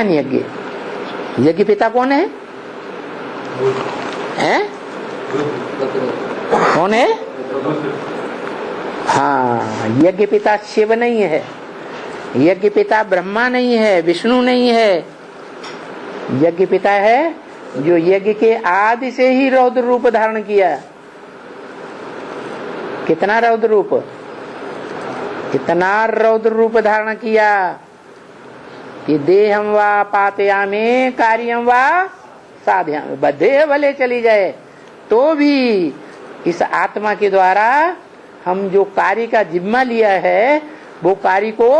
यज्ञ, यज्ञ पिता कौन है? हैं? कौन है? हाँ, यज्ञ पिता शिव नहीं है, यज्ञ पिता ब्रह्मा नहीं है, विष्णु नहीं है। यज्ञ पिता है जो यज्ञ के आदि से ही रौद्र रूप धारण किया। कितना रौद्र रूप, कितना रौद्र रूप धारण किया कि देहम वा पातयामे कार्यम वा साध्यामे, बद्धे भले चली जाए तो भी इस आत्मा के द्वारा हम जो कार्य का जिम्मा लिया है वो कार्य को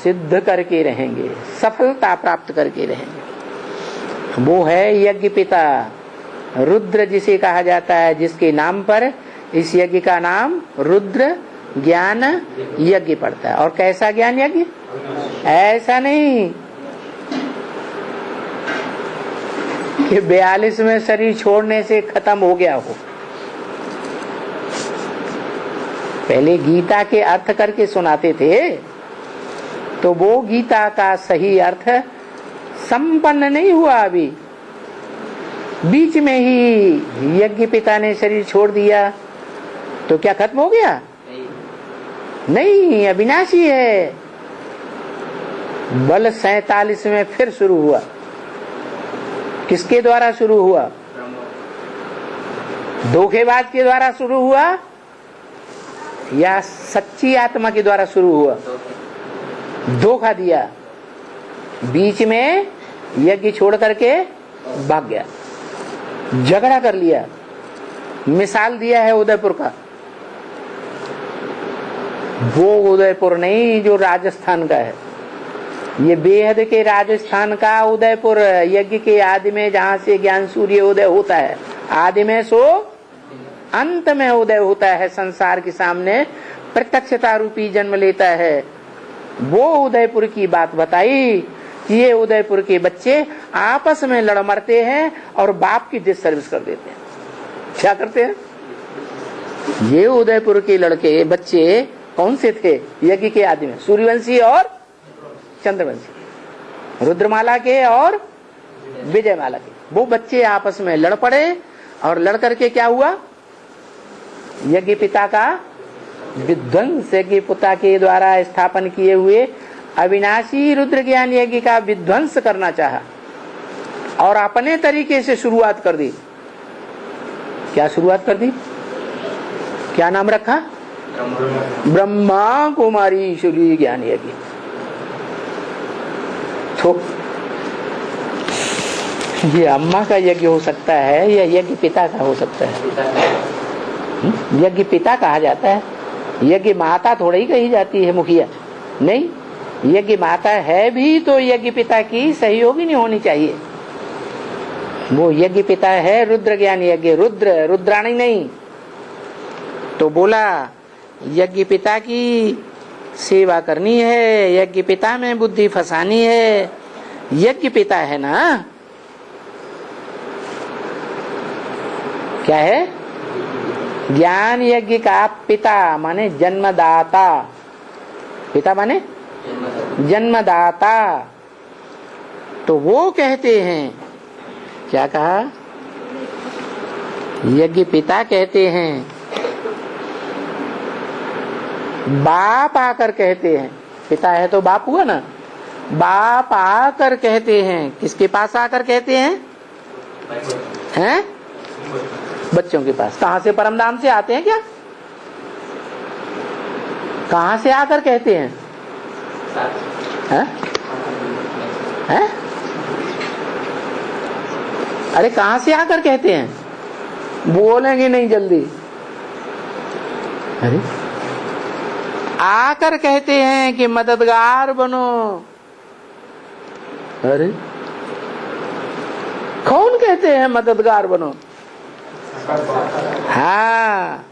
सिद्ध करके रहेंगे, सफलता प्राप्त करके रहेंगे। वो है यज्ञ पिता, रुद्र जिसे कहा जाता है, जिसके नाम पर इस यज्ञ का नाम रुद्र ज्ञान यज्ञ पड़ता है। और कैसा ज्ञान यज्ञ? ऐसा नहीं कि 42 में शरीर छोड़ने से खत्म हो गया हो। पहले गीता के अर्थ करके सुनाते थे तो वो गीता का सही अर्थ संपन्न नहीं हुआ। अभी बीच में ही यज्ञ पिता ने शरीर छोड़ दिया तो क्या खत्म हो गया? नहीं, अविनाशी है। बल 47 में फिर शुरू हुआ। किसके द्वारा शुरू हुआ? धोखेबाज के द्वारा शुरू हुआ या सच्ची आत्मा के द्वारा शुरू हुआ? धोखा दिया, बीच में यज्ञ छोड़ करके भाग गया, झगड़ा कर लिया। मिसाल दिया है उदयपुर का, वो उदयपुर नहीं जो राजस्थान का है, ये बेहद के राजस्थान का उदयपुर, यज्ञ के आदि में जहाँ से ज्ञान सूर्य उदय होता है, आदि में सो अंत में उदय होता है, संसार के सामने प्रत्यक्षता रूपी जन्म लेता है। वो उदयपुर की बात बताई कि ये उदयपुर के बच्चे आपस में लड़ मरते हैं और बाप की डिस सर्विस कर देते हैं। क्या करते हैं? ये उदयपुर के लड़के बच्चे कौन से थे? यज्ञ के आदि में सूर्यवंशी और चंद्रवंशी, रुद्रमाला के और विजयमाला के। वो बच्चे आपस में लड़ पड़े और लड़ करके क्या हुआ? यज्ञ पिता का विध्वंस, यज्ञ पिता के द्वारा स्थापन किए हुए अविनाशी रुद्र ज्ञान यज्ञ का विध्वंस करना चाहा और अपने तरीके से शुरुआत कर दी। क्या शुरुआत कर दी? क्या नाम रखा? ब्रह्मा कुमारी ईश्वरी ज्ञान यज्ञ। तो ये अम्मा का यज्ञ हो सकता है या यज्ञ पिता का हो सकता है? यज्ञ पिता कहा जाता है, यज्ञ माता थोड़ा ही कही जाती है, मुखिया नहीं। यज्ञ माता है भी तो यज्ञ पिता की सहयोगी नहीं होनी चाहिए। वो यज्ञ पिता है रुद्र ज्ञान यज्ञ, रुद्र रुद्राणी नहीं। तो बोला यज्ञ पिता की सेवा करनी है, यज्ञ पिता में बुद्धि फंसानी है। यज्ञ पिता है ना, क्या है? ज्ञान यज्ञ का पिता माने जन्मदाता। पिता माने जन्मदाता। तो वो कहते हैं, क्या कहा? यज्ञ पिता कहते हैं, बाप आकर कहते हैं। पिता है तो बाप हुआ ना, बाप आकर कहते हैं। किसके पास आकर कहते हैं? हैं? बच्चों के पास। कहां से? परमधाम से आते हैं क्या? कहां से आकर कहते हैं? हैं? हैं? अरे कहां से आकर कहते हैं? बोलेंगे नहीं जल्दी। अरे आकर कहते हैं कि मददगार बनो। अरे कौन कहते हैं मददगार बनो? हाँ,